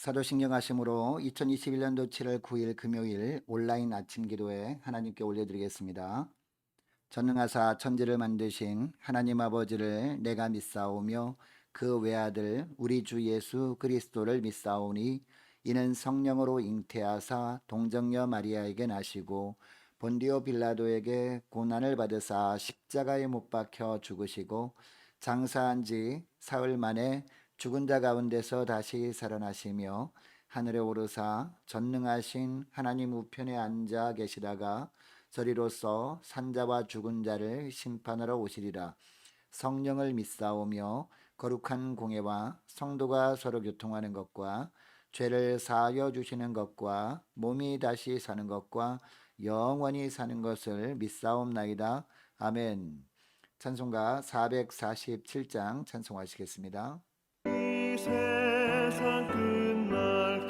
사도신경 하심으로 2021년도 7월 9일 금요일 온라인 아침 기도에 하나님께 올려드리겠습니다. 전능하사 천지를 만드신 하나님 아버지를 내가 믿사오며 그 외아들 우리 주 예수 그리스도를 믿사오니 이는 성령으로 잉태하사 동정녀 마리아에게 나시고 본디오 빌라도에게 고난을 받으사 십자가에 못 박혀 죽으시고 장사한 지 사흘 만에 죽은 자 가운데서 다시 살아나시며 하늘에 오르사 전능하신 하나님 우편에 앉아 계시다가 저리로서 산자와 죽은 자를 심판하러 오시리라. 성령을 믿사오며 거룩한 공예와 성도가 서로 교통하는 것과 죄를 사하여 주시는 것과 몸이 다시 사는 것과 영원히 사는 것을 믿사옵나이다. 아멘. 찬송가 447장 찬송하시겠습니다. 이 세상 끝날까지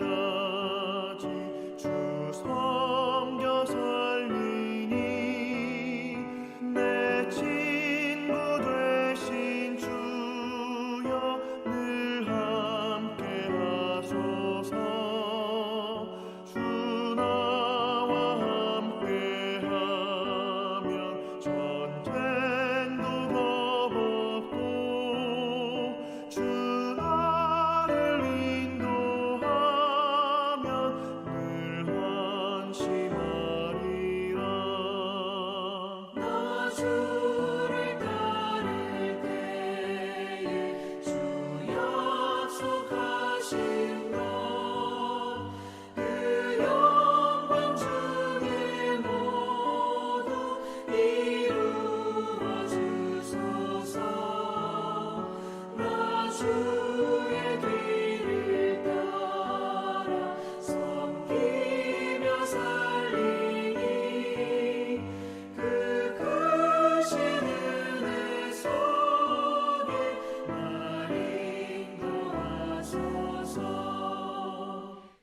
주 섬겨 살리니 내 친구 되신 주여 늘 함께 하소서. 주 나와 함께 하면 전쟁도 겁없고 주 나를 인도하면 늘 안심하리라. 나 주를 따를 때에 주 약속하신 것 그 영광 중에 모두 이루어 주소서. 나 주의 뒤를 따라 섬기며 살리니 그 크신 은혜 속에 날 인도하소서.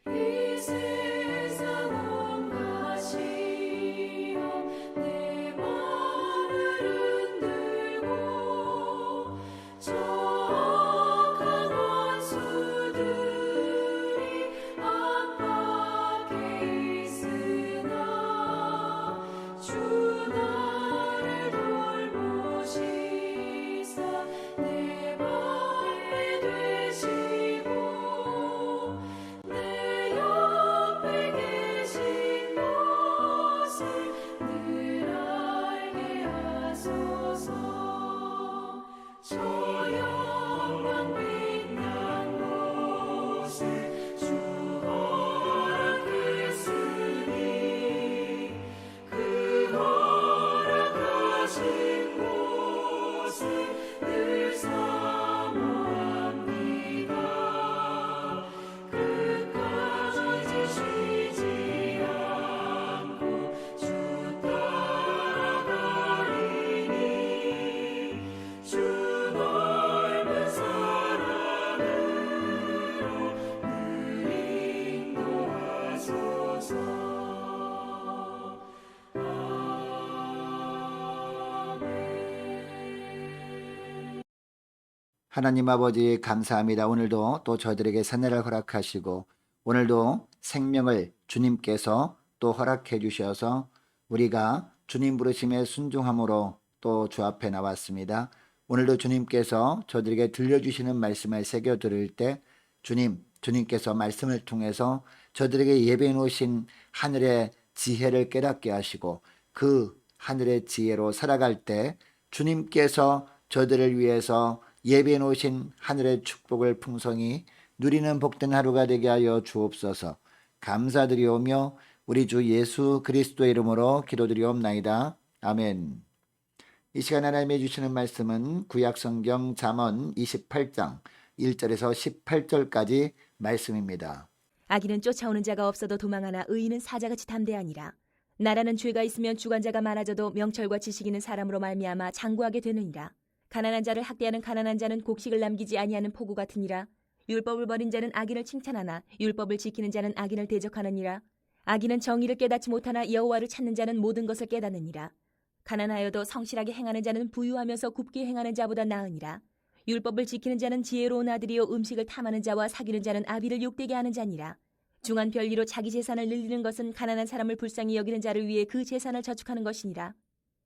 이 세상 온갖 시험 내 맘을 흔들고 저 악한 원수들이 압박해 있으나 주 나를 돌보시사 내 방패 되시고 내 옆에 계신 것을 늘 알게 하소서. 저 영광 빛난 곳에 주 허락했으니 그 허락하신 곳을 늘 사모합니다. 끝까지 쉬지 않고 주 따라가리니 주 넓은 사랑으로 늘 인도하소서. 하나님 아버지 감사합니다. 오늘도 또 저들에게 새날을 허락하시고 오늘도 생명을 주님께서 또 허락해 주셔서 우리가 주님 부르심에 순종함으로 또 주 앞에 나왔습니다. 오늘도 주님께서 저들에게 들려주시는 말씀을 새겨 들을 때 주님께서 말씀을 통해서 저들에게 예배해 놓으신 하늘의 지혜를 깨닫게 하시고 그 하늘의 지혜로 살아갈 때 주님께서 저들을 위해서 예배해 놓으신 하늘의 축복을 풍성히 누리는 복된 하루가 되게 하여 주옵소서. 감사드리오며 우리 주 예수 그리스도의 이름으로 기도드리옵나이다. 아멘. 이 시간 하나님이 주시는 말씀은 구약성경 잠언 28장 1절에서 18절까지 말씀입니다. 악인은 쫓아오는 자가 없어도 도망하나 의인은 사자같이 담대하니라. 나라는 죄가 있으면 주관자가 많아져도 명철과 지식 있는 사람으로 말미암아 장구하게 되느니라. 가난한 자를 학대하는 가난한 자는 곡식을 남기지 아니하는 포구 같으니라. 율법을 버린 자는 악인을 칭찬하나 율법을 지키는 자는 악인을 대적하느니라. 악인은 정의를 깨닫지 못하나 여호와를 찾는 자는 모든 것을 깨닫느니라. 가난하여도 성실하게 행하는 자는 부유하면서 굽게 행하는 자보다 나으니라. 율법을 지키는 자는 지혜로운 아들이요 음식을 탐하는 자와 사귀는 자는 아비를 욕되게 하는 자니라. 중한 별리로 자기 재산을 늘리는 것은 가난한 사람을 불쌍히 여기는 자를 위해 그 재산을 저축하는 것이니라.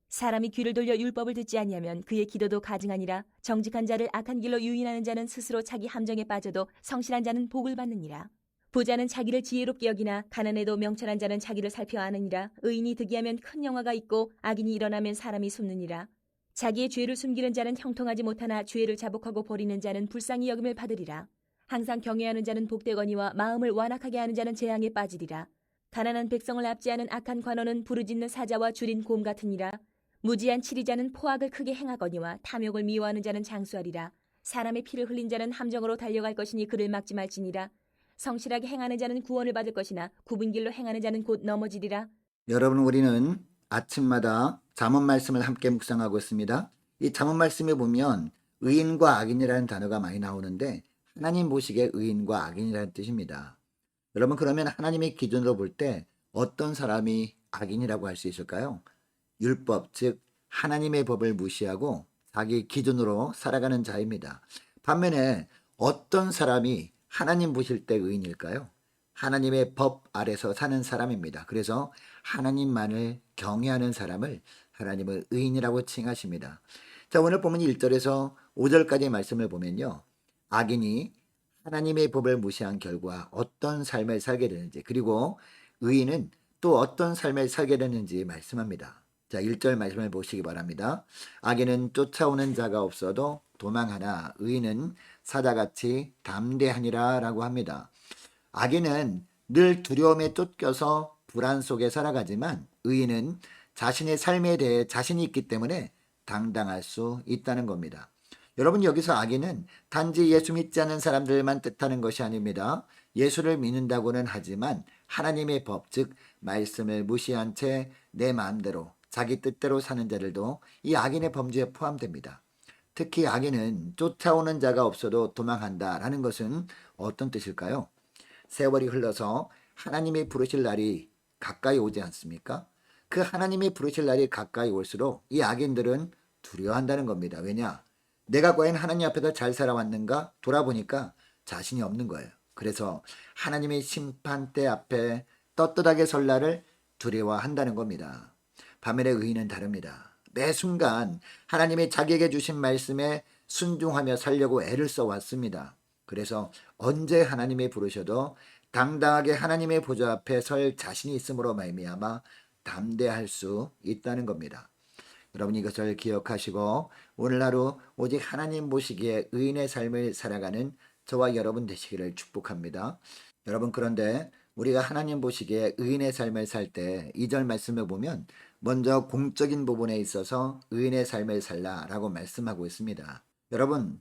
사람이 귀를 돌려 율법을 듣지 아니하면 그의 기도도 가증하니라. 정직한 자를 악한 길로 유인하는 자는 스스로 자기 함정에 빠져도 성실한 자는 복을 받느니라. 부자는 자기를 지혜롭게 여기나 가난해도 명철한 자는 자기를 살펴 아느니라. 의인이 득이하면 큰 영화가 있고 악인이 일어나면 사람이 숨느니라. 자기의 죄를 숨기는 자는 형통하지 못하나 죄를 자복하고 버리는 자는 불쌍히 여김을 받으리라. 항상 경외하는 자는 복되거니와 마음을 완악하게 하는 자는 재앙에 빠지리라. 가난한 백성을 압제하는 악한 관원은 부르짖는 사자와 줄인 곰 같으니라. 무지한 치리자는 포악을 크게 행하거니와 탐욕을 미워하는 자는 장수하리라. 사람의 피를 흘린 자는 함정으로 달려갈 것이니 그를 막지 말지니라. 성실하게 행하는 자는 구원을 받을 것이나 굽은 길로 행하는 자는 곧 넘어지리라. 여러분, 우리는 아침마다 잠언 말씀을 함께 묵상하고 있습니다. 이 잠언 말씀에 보면 의인과 악인이라는 단어가 많이 나오는데 하나님 보시기에 의인과 악인이라는 뜻입니다. 여러분, 그러면 하나님의 기준으로 볼 때 어떤 사람이 악인이라고 할 수 있을까요? 율법, 즉 하나님의 법을 무시하고 자기 기준으로 살아가는 자입니다. 반면에 어떤 사람이 하나님 보실 때 의인일까요? 하나님의 법 아래서 사는 사람입니다. 그래서 하나님만을 경외하는 사람을 하나님은 의인이라고 칭하십니다. 자, 오늘 보면 1절에서 5절까지의 말씀을 보면요. 악인이 하나님의 법을 무시한 결과 어떤 삶을 살게 되는지, 그리고 의인은 또 어떤 삶을 살게 되는지 말씀합니다. 자, 1절 말씀을 보시기 바랍니다. 악인은 쫓아오는 자가 없어도 도망하나 의인은 사자같이 담대하니라 라고 합니다. 악인은 늘 두려움에 쫓겨서 불안 속에 살아가지만 의인은 자신의 삶에 대해 자신이 있기 때문에 당당할 수 있다는 겁니다. 여러분, 여기서 악인은 단지 예수 믿지 않는 사람들만 뜻하는 것이 아닙니다. 예수를 믿는다고는 하지만 하나님의 법, 즉 말씀을 무시한 채 내 마음대로 자기 뜻대로 사는 자들도 이 악인의 범죄에 포함됩니다. 특히 악인은 쫓아오는 자가 없어도 도망한다라는 것은 어떤 뜻일까요? 세월이 흘러서 하나님이 부르실 날이 가까이 오지 않습니까? 그 하나님이 부르실 날이 가까이 올수록 이 악인들은 두려워한다는 겁니다. 왜냐? 내가 과연 하나님 앞에서 잘 살아왔는가? 돌아보니까 자신이 없는 거예요. 그래서 하나님의 심판대 앞에 떳떳하게 설 날을 두려워한다는 겁니다. 반면에 의인은 다릅니다. 매 순간 하나님이 자기에게 주신 말씀에 순종하며 살려고 애를 써왔습니다. 그래서 언제 하나님이 부르셔도 당당하게 하나님의 보좌 앞에 설 자신이 있음으로 말미암아 담대할 수 있다는 겁니다. 여러분, 이것을 기억하시고 오늘 하루 오직 하나님 보시기에 의인의 삶을 살아가는 저와 여러분 되시기를 축복합니다. 여러분, 그런데 우리가 하나님 보시기에 의인의 삶을 살 때 2절 말씀을 보면 먼저 공적인 부분에 있어서 의인의 삶을 살라라고 말씀하고 있습니다. 여러분,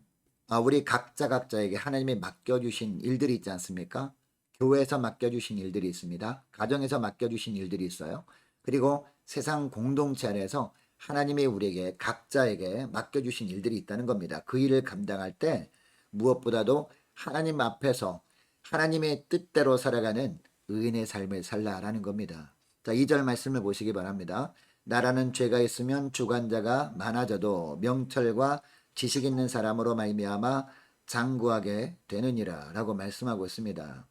우리 각자에게 하나님이 맡겨주신 일들이 있지 않습니까? 교회에서 맡겨주신 일들이 있습니다. 가정에서 맡겨주신 일들이 있어요. 그리고 세상 공동체 안에서 하나님이 우리에게 각자에게 맡겨주신 일들이 있다는 겁니다. 그 일을 감당할 때 무엇보다도 하나님 앞에서 하나님의 뜻대로 살아가는 의인의 삶을 살라라는 겁니다. 자, 2절 말씀을 보시기 바랍니다. 나라는 죄가 있으면 주관자가 많아져도 명철과 지식 있는 사람으로 말미암아 장구하게 되느니라 라고 말씀하고 있습니다.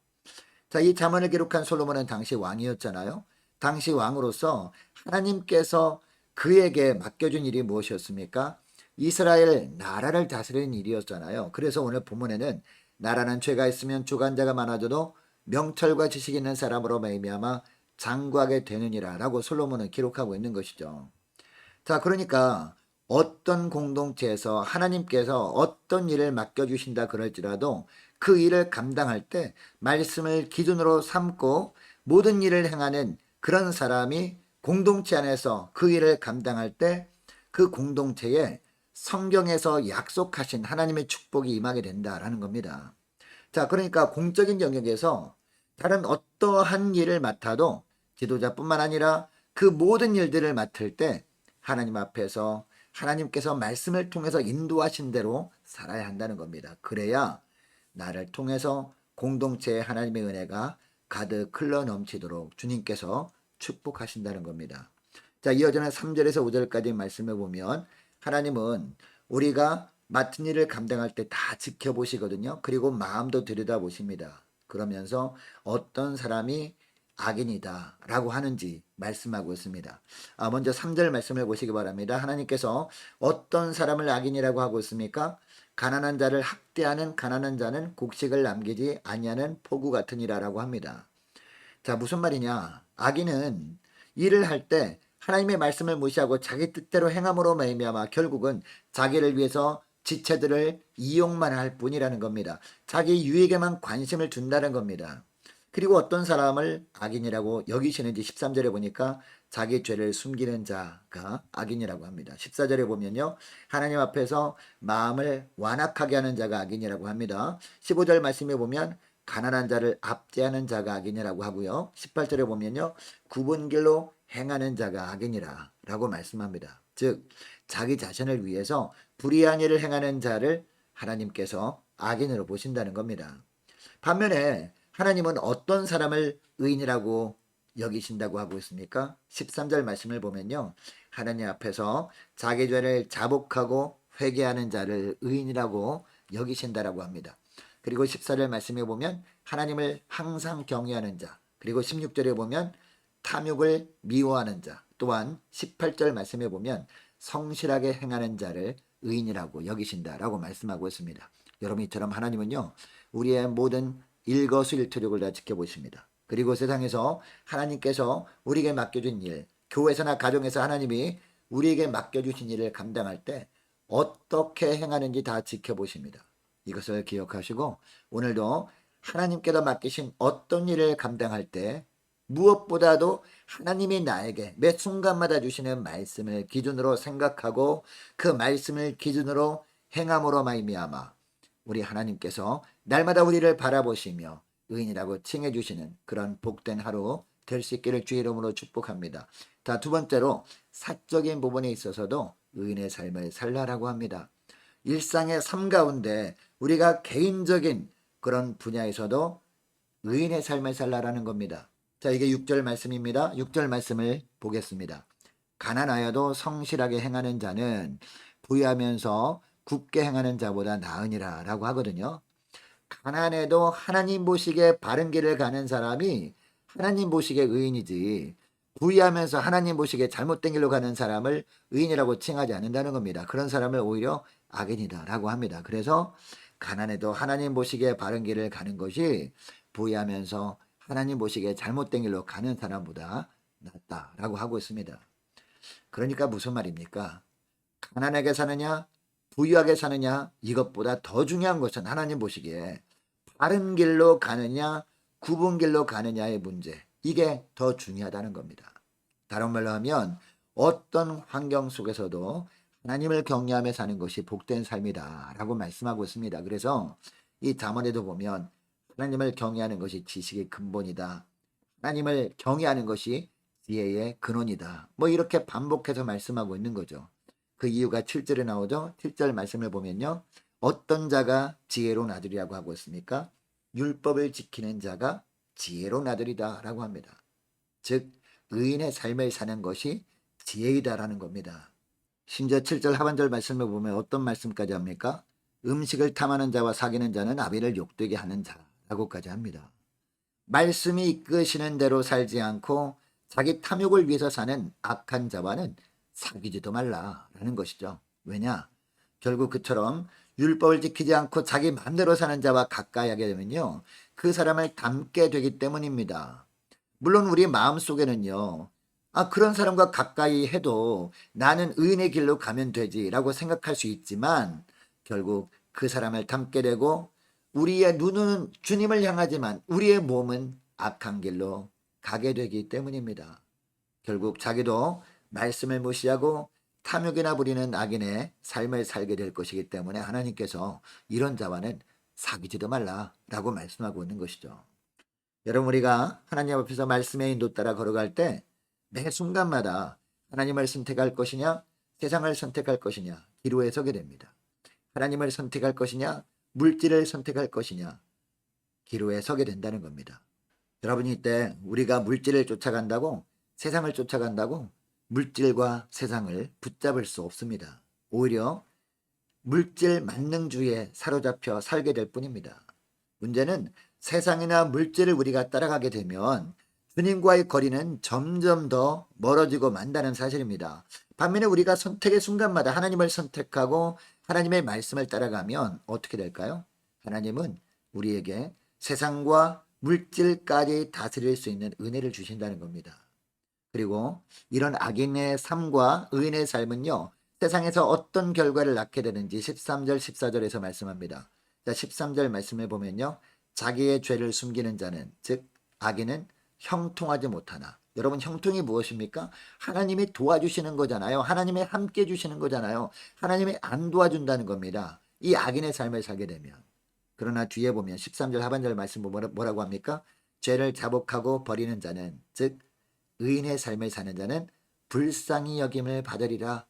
자, 이 잠언을 기록한 솔로몬은 당시 왕이었잖아요. 당시 왕으로서 하나님께서 그에게 맡겨준 일이 무엇이었습니까? 이스라엘 나라를 다스리는 일이었잖아요. 그래서 오늘 본문에는 나라는 죄가 있으면 주관자가 많아져도 명철과 지식 있는 사람으로 말미암아 장구하게 되느니라 라고 솔로몬은 기록하고 있는 것이죠. 자, 그러니까 어떤 공동체에서 하나님께서 어떤 일을 맡겨주신다 그럴지라도 그 일을 감당할 때 말씀을 기준으로 삼고 모든 일을 행하는 그런 사람이 공동체 안에서 그 일을 감당할 때 그 공동체에 성경에서 약속하신 하나님의 축복이 임하게 된다라는 겁니다. 자, 그러니까 공적인 영역에서 다른 어떠한 일을 맡아도 지도자뿐만 아니라 그 모든 일들을 맡을 때 하나님 앞에서 하나님께서 말씀을 통해서 인도하신 대로 살아야 한다는 겁니다. 그래야 나를 통해서 공동체에 하나님의 은혜가 가득 흘러 넘치도록 주님께서 축복하신다는 겁니다. 자, 이어지는 3절에서 5절까지 말씀을 보면 하나님은 우리가 맡은 일을 감당할 때 다 지켜보시거든요. 그리고 마음도 들여다보십니다. 그러면서 어떤 사람이 악인이다라고 하는지 말씀하고 있습니다. 먼저 3절 말씀을 보시기 바랍니다. 하나님께서 어떤 사람을 악인이라고 하고 있습니까? 가난한 자를 학대하는 가난한 자는 곡식을 남기지 아니하는 포구 같으니라라고 합니다. 자, 무슨 말이냐? 악인은 일을 할 때 하나님의 말씀을 무시하고 자기 뜻대로 행함으로 말미암아 결국은 자기를 위해서 지체들을 이용만 할 뿐이라는 겁니다. 자기 유익에만 관심을 둔다는 겁니다. 그리고 어떤 사람을 악인이라고 여기시는지 13절에 보니까 자기 죄를 숨기는 자가 악인이라고 합니다. 14절에 보면요. 하나님 앞에서 마음을 완악하게 하는 자가 악인이라고 합니다. 15절 말씀에 보면 가난한 자를 압제하는 자가 악인이라고 하고요. 18절에 보면요. 굽은 길로 행하는 자가 악인이라 라고 말씀합니다. 즉 자기 자신을 위해서 불의한 일을 행하는 자를 하나님께서 악인으로 보신다는 겁니다. 반면에 하나님은 어떤 사람을 의인이라고 여기신다고 하고 있습니까? 13절 말씀을 보면요. 하나님 앞에서 자기 죄를 자복하고 회개하는 자를 의인이라고 여기신다라고 합니다. 그리고 14절 말씀에 보면 하나님을 항상 경외하는 자, 그리고 16절에 보면 탐욕을 미워하는 자, 또한 18절 말씀에 보면 성실하게 행하는 자를 의인이라고 여기신다라고 말씀하고 있습니다. 여러분 이처럼 하나님은요. 우리의 모든 일거수일투족을 다 지켜보십니다. 그리고 세상에서 하나님께서 우리에게 맡겨준 일, 교회에서나 가정에서 하나님이 우리에게 맡겨주신 일을 감당할 때 어떻게 행하는지 다 지켜보십니다. 이것을 기억하시고 오늘도 하나님께서 맡기신 어떤 일을 감당할 때 무엇보다도 하나님이 나에게 매 순간마다 주시는 말씀을 기준으로 생각하고 그 말씀을 기준으로 행함으로 말미암아 우리 하나님께서 날마다 우리를 바라보시며 의인이라고 칭해 주시는 그런 복된 하루 될 수 있기를 주의 이름으로 축복합니다. 자, 두 번째로 사적인 부분에 있어서도 의인의 삶을 살라라고 합니다. 일상의 삶 가운데 우리가 개인적인 그런 분야에서도 의인의 삶을 살라라는 겁니다. 자, 이게 6절 말씀입니다. 6절 말씀을 보겠습니다. 가난하여도 성실하게 행하는 자는 부유하면서 굳게 행하는 자보다 나으니라 라고 하거든요. 가난해도 하나님 보시기에 바른 길을 가는 사람이 하나님 보시기에 의인이지 부유하면서 하나님 보시기에 잘못된 길로 가는 사람을 의인이라고 칭하지 않는다는 겁니다. 그런 사람을 오히려 악인이다 라고 합니다. 그래서 가난해도 하나님 보시기에 바른 길을 가는 것이 부유하면서 하나님 보시기에 잘못된 길로 가는 사람보다 낫다라고 하고 있습니다. 그러니까 무슨 말입니까? 가난하게 사느냐 부유하게 사느냐 이것보다 더 중요한 것은 하나님 보시기에 바른 길로 가느냐 굽은 길로 가느냐의 문제, 이게 더 중요하다는 겁니다. 다른 말로 하면 어떤 환경 속에서도 하나님을 경외하며 사는 것이 복된 삶이다 라고 말씀하고 있습니다. 그래서 이 잠언에도 보면 하나님을 경외하는 것이 지식의 근본이다, 하나님을 경외하는 것이 지혜의 근원이다, 뭐 이렇게 반복해서 말씀하고 있는 거죠. 그 이유가 7절에 나오죠. 7절 말씀을 보면요. 어떤 자가 지혜로운 아들이라고 하고 있습니까? 율법을 지키는 자가 지혜로운 아들이다 라고 합니다. 즉 의인의 삶을 사는 것이 지혜이다라는 겁니다. 심지어 7절 하반절 말씀을 보면 어떤 말씀까지 합니까? 음식을 탐하는 자와 사귀는 자는 아비를 욕되게 하는 자라고까지 합니다. 말씀이 이끄시는 대로 살지 않고 자기 탐욕을 위해서 사는 악한 자와는 사귀지도 말라라는 것이죠. 왜냐? 결국 그처럼 율법을 지키지 않고 자기 마음대로 사는 자와 가까이 하게 되면요. 그 사람을 닮게 되기 때문입니다. 물론 우리 마음속에는요. 그런 사람과 가까이 해도 나는 의인의 길로 가면 되지라고 생각할 수 있지만 결국 그 사람을 닮게 되고 우리의 눈은 주님을 향하지만 우리의 몸은 악한 길로 가게 되기 때문입니다. 결국 자기도 말씀을 무시하고 탐욕이나 부리는 악인의 삶을 살게 될 것이기 때문에 하나님께서 이런 자와는 사귀지도 말라라고 말씀하고 있는 것이죠. 여러분 우리가 하나님 앞에서 말씀의 인도 따라 걸어갈 때 매 순간마다 하나님을 선택할 것이냐 세상을 선택할 것이냐 기로에 서게 됩니다. 하나님을 선택할 것이냐 물질을 선택할 것이냐 기로에 서게 된다는 겁니다. 여러분이 이때 우리가 물질을 쫓아간다고 세상을 쫓아간다고 물질과 세상을 붙잡을 수 없습니다. 오히려 물질 만능주의에 사로잡혀 살게 될 뿐입니다. 문제는 세상이나 물질을 우리가 따라가게 되면 주님과의 거리는 점점 더 멀어지고 만다는 사실입니다. 반면에 우리가 선택의 순간마다 하나님을 선택하고 하나님의 말씀을 따라가면 어떻게 될까요? 하나님은 우리에게 세상과 물질까지 다스릴 수 있는 은혜를 주신다는 겁니다. 그리고 이런 악인의 삶과 의인의 삶은요, 세상에서 어떤 결과를 낳게 되는지 13절, 14절에서 말씀합니다. 자, 13절 말씀을 보면요, 자기의 죄를 숨기는 자는, 즉 악인은 형통하지 못하나. 여러분, 형통이 무엇입니까? 하나님이 도와주시는 거잖아요. 하나님이 함께 주시는 거잖아요. 하나님이 안 도와준다는 겁니다. 이 악인의 삶을 살게 되면. 그러나 뒤에 보면 13절 하반절 말씀 뭐라고 합니까? 죄를 자복하고 버리는 자는, 즉 의인의 삶을 사는 자는 불쌍히 여김을 받으리라.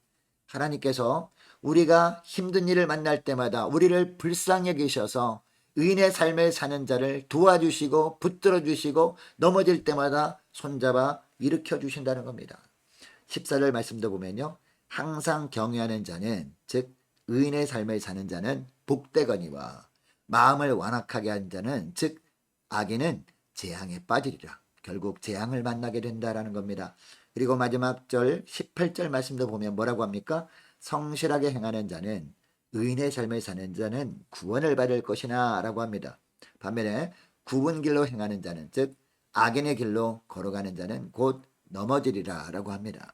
하나님께서 우리가 힘든 일을 만날 때마다 우리를 불쌍히 여기셔서 의인의 삶을 사는 자를 도와주시고 붙들어 주시고 넘어질 때마다 손잡아 일으켜 주신다는 겁니다. 14절 말씀도 보면요, 항상 경외하는 자는, 즉 의인의 삶을 사는 자는 복되거니와 마음을 완악하게 한 자는, 즉 악인은 재앙에 빠지리라. 결국 재앙을 만나게 된다라는 겁니다. 그리고 마지막 절 18절 말씀도 보면 뭐라고 합니까? 성실하게 행하는 자는, 의인의 삶을 사는 자는 구원을 받을 것이나 라고 합니다. 반면에 굽은 길로 행하는 자는, 즉 악인의 길로 걸어가는 자는 곧 넘어지리라 라고 합니다.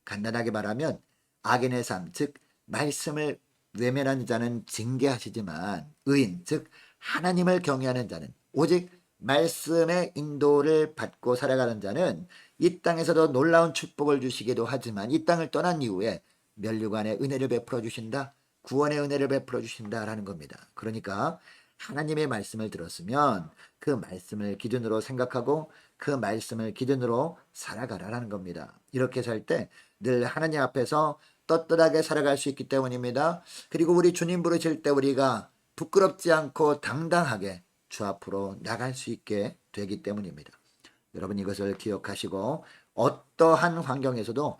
간단하게 말하면 악인의 삶, 즉 말씀을 외면하는 자는 징계하시지만 의인, 즉 하나님을 경외하는 자는, 오직 말씀의 인도를 받고 살아가는 자는 이 땅에서도 놀라운 축복을 주시기도 하지만 이 땅을 떠난 이후에 면류관의 은혜를 베풀어 주신다, 구원의 은혜를 베풀어 주신다라는 겁니다. 그러니까 하나님의 말씀을 들었으면 그 말씀을 기준으로 생각하고 그 말씀을 기준으로 살아가라라는 겁니다. 이렇게 살 때 늘 하나님 앞에서 떳떳하게 살아갈 수 있기 때문입니다. 그리고 우리 주님 부르실 때 우리가 부끄럽지 않고 당당하게 주 앞으로 나갈 수 있게 되기 때문입니다. 여러분, 이것을 기억하시고 어떠한 환경에서도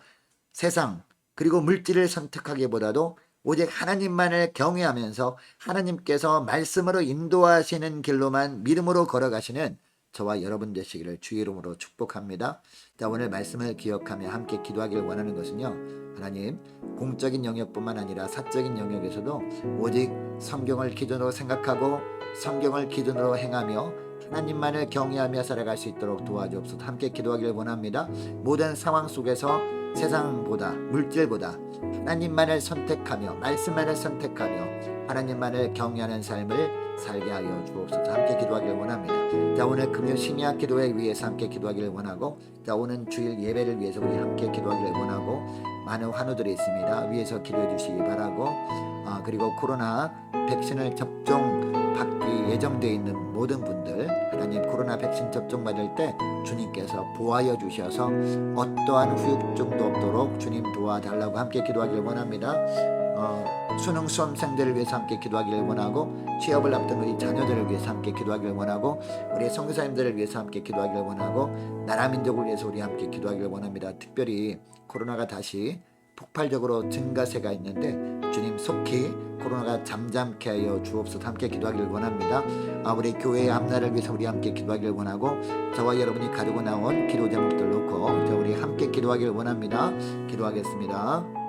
세상 그리고 물질을 선택하기보다도 오직 하나님만을 경외하면서 하나님께서 말씀으로 인도하시는 길로만 믿음으로 걸어가시는 저와 여러분 되시기를 주의 이름으로 축복합니다. 자, 오늘 말씀을 기억하며 함께 기도하기를 원하는 것은요, 하나님, 공적인 영역뿐만 아니라 사적인 영역에서도 오직 성경을 기준으로 생각하고 성경을 기준으로 행하며 하나님만을 경외하며 살아갈 수 있도록 도와주옵소서. 함께 기도하기를 원합니다. 모든 상황 속에서 세상보다 물질보다 하나님만을 선택하며 말씀만을 선택하며 하나님만을 경외하는 삶을 살게 하여 주옵소서. 함께 기도하기를 원합니다. 자, 오늘 금요 심야 기도회 위해서 함께 기도하기를 원하고, 자, 오는 주일 예배를 위해서 우리 함께 기도하기를 원하고, 많은 환우들이 있습니다. 위해서 기도해 주시기 바라고, 그리고 코로나 백신을 접종받기 예정되어 있는 모든 분들, 하나님 코로나 백신 접종 받을 때 주님께서 보호하여 주셔서 어떠한 후유증도 없도록 주님 도와달라고 함께 기도하기를 원합니다. 수능 수험생들을 위해서 함께 기도하기를 원하고, 취업을 앞둔 우리 자녀들을 위해서 함께 기도하기를 원하고, 우리 선교사님들을 위해서 함께 기도하기를 원하고, 나라 민족을 위해서 우리 함께 기도하기를 원합니다. 특별히 코로나가 다시 폭발적으로 증가세가 있는데 주님 속히 코로나가 잠잠케 하여 주옵소서. 함께 기도하기를 원합니다. 우리 교회의 앞날을 위해서 우리 함께 기도하기를 원하고, 저와 여러분이 가지고 나온 기도 제목들 놓고 우리 함께 기도하기를 원합니다. 기도하겠습니다.